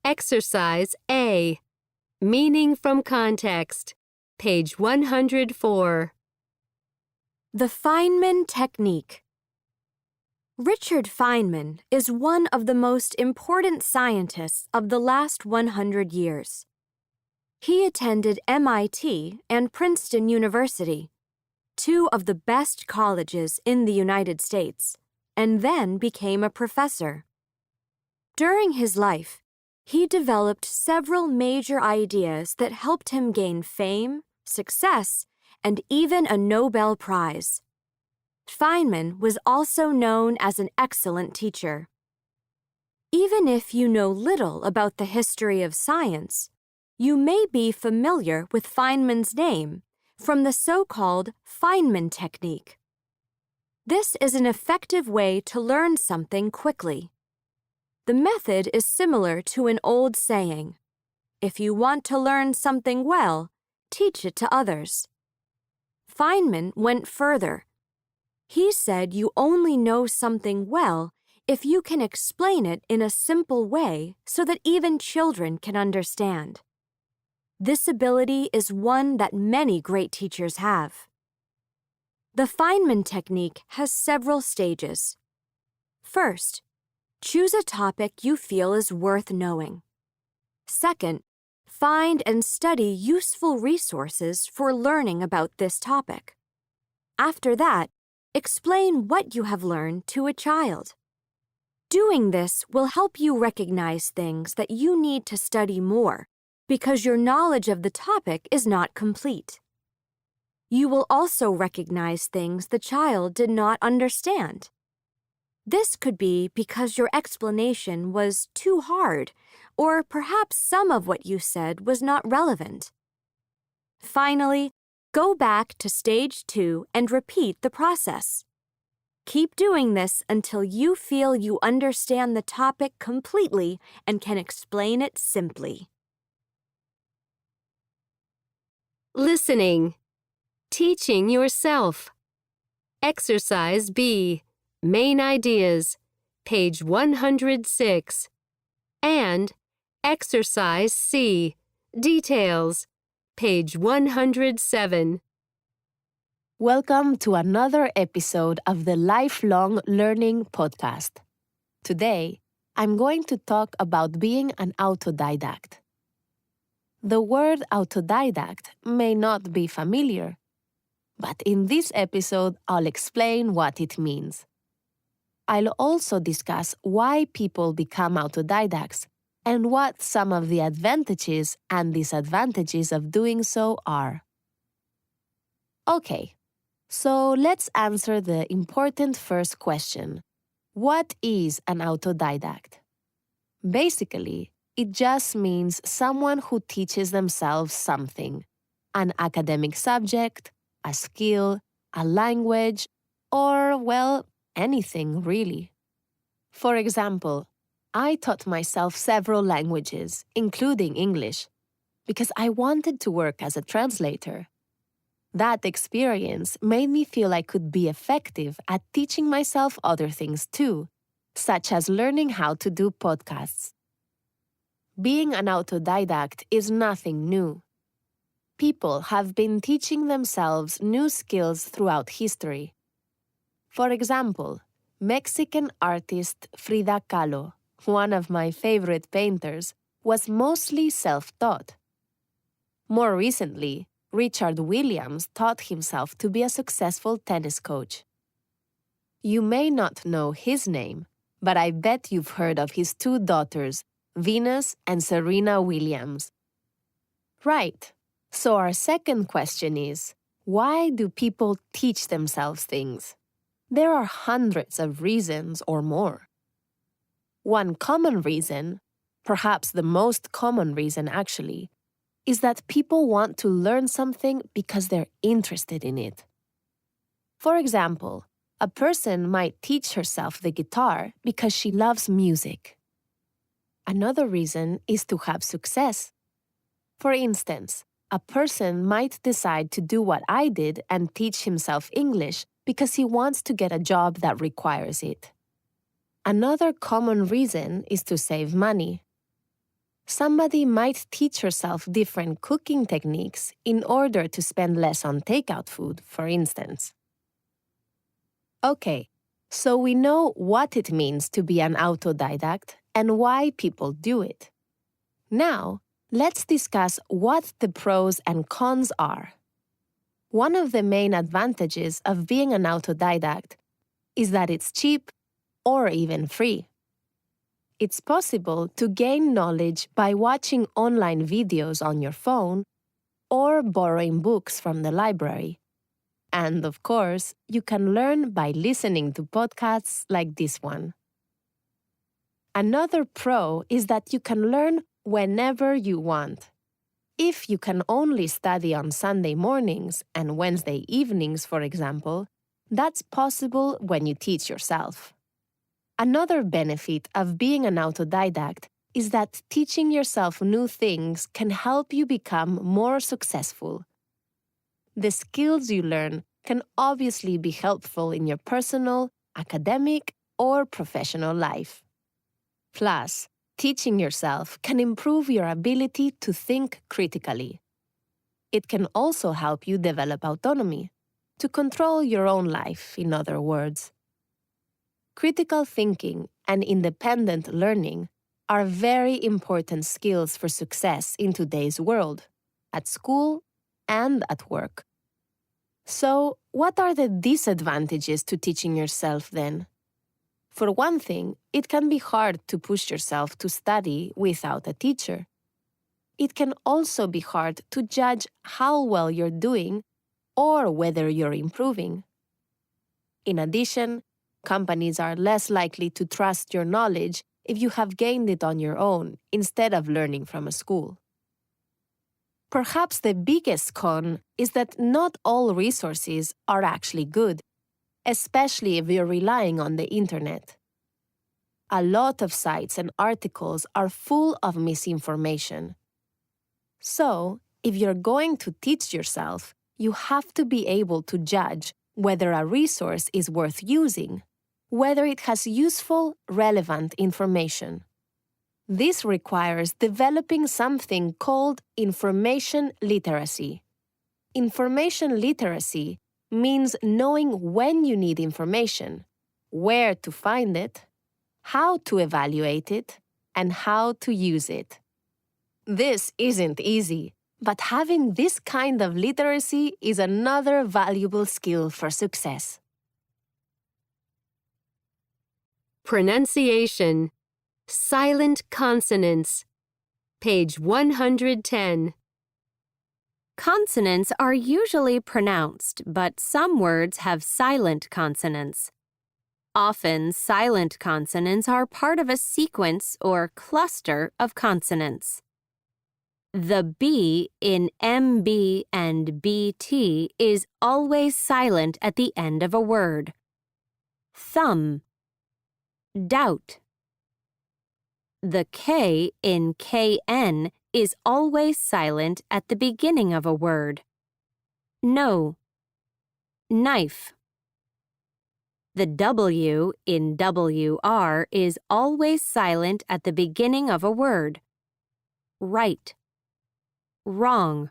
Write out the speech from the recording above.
Exercise A. Meaning from context. Page 104. The Feynman Technique. Richard Feynman is one of the most important scientists of the last 100 years. He attended MIT and Princeton University, two of the best colleges in the United States, and then became a professor. During his life, he developed several major ideas that helped him gain fame, success, and even a Nobel Prize. Feynman was also known as an excellent teacher. Even if you know little about the history of science, you may be familiar with Feynman's name from the so-called Feynman technique. This is an effective way to learn something quickly. The method is similar to an old saying, "If you want to learn something well, teach it to others." Feynman went further. He said you only know something well if you can explain it in a simple way so that even children can understand. This ability is one that many great teachers have. The Feynman technique has several stages. First, choose a topic you feel is worth knowing. Second, find and study useful resources for learning about this topic. After that, explain what you have learned to a child. Doing this will help you recognize things that you need to study more because your knowledge of the topic is not complete. You will also recognize things the child did not understand. This could be because your explanation was too hard, or perhaps some of what you said was not relevant. Finally, go back to stage 2 and repeat the process. Keep doing this until you feel you understand the topic completely and can explain it simply. Listening. Teaching yourself. Exercise B. Main ideas. Page 106. And Exercise C. Details. Page 107. Welcome to another episode of the Lifelong Learning Podcast. Today, I'm going to talk about being an autodidact. The word autodidact may not be familiar, but in this episode, I'll explain what it means. I'll also discuss why people become autodidacts and what some of the advantages and disadvantages of doing so are. Okay, so let's answer the important first question. What is an autodidact? Basically, it just means someone who teaches themselves something, an academic subject, a skill, a language, or, well, anything really. For example, I taught myself several languages, including English, because I wanted to work as a translator. That experience made me feel I could be effective at teaching myself other things too, such as learning how to do podcasts. Being an autodidact is nothing new. People have been teaching themselves new skills throughout history. For example, Mexican artist Frida Kahlo, one of my favorite painters, was mostly self-taught. More recently, Richard Williams taught himself to be a successful tennis coach. You may not know his name, but I bet you've heard of his two daughters, Venus and Serena Williams. Right, so our second question is, why do people teach themselves things? There are hundreds of reasons or more. One common reason, perhaps the most common reason actually, is that people want to learn something because they're interested in it. For example, a person might teach herself the guitar because she loves music. Another reason is to have success. For instance, a person might decide to do what I did and teach himself English because he wants to get a job that requires it. Another common reason is to save money. Somebody might teach herself different cooking techniques in order to spend less on takeout food, for instance. Okay, so we know what it means to be an autodidact and why people do it. Now, let's discuss what the pros and cons are. One of the main advantages of being an autodidact is that it's cheap or even free. It's possible to gain knowledge by watching online videos on your phone or borrowing books from the library. And of course, you can learn by listening to podcasts like this one. Another pro is that you can learn whenever you want. If you can only study on Sunday mornings and Wednesday evenings, for example, that's possible when you teach yourself. Another benefit of being an autodidact is that teaching yourself new things can help you become more successful. The skills you learn can obviously be helpful in your personal, academic, or professional life. Plus, teaching yourself can improve your ability to think critically. It can also help you develop autonomy, to control your own life, in other words. Critical thinking and independent learning are very important skills for success in today's world, at school and at work. So, what are the disadvantages to teaching yourself then? For one thing, it can be hard to push yourself to study without a teacher. It can also be hard to judge how well you're doing or whether you're improving. In addition, companies are less likely to trust your knowledge if you have gained it on your own instead of learning from a school. Perhaps the biggest con is that not all resources are actually good, especially if you're relying on the internet. A lot of sites and articles are full of misinformation. So, if you're going to teach yourself, you have to be able to judge whether a resource is worth using, whether it has useful, relevant information. This requires developing something called information literacy. Information literacy means knowing when you need information, where to find it, how to evaluate it, and how to use it. This isn't easy, but having this kind of literacy is another valuable skill for success. Pronunciation. Silent consonants. Page 110. Consonants are usually pronounced, but some words have silent consonants. Often, silent consonants are part of a sequence or cluster of consonants. The B in MB and BT is always silent at the end of a word. Thumb. Doubt. The K in KN is always silent at the beginning of a word. No. Knife. The W in WR is always silent at the beginning of a word. Right. Wrong.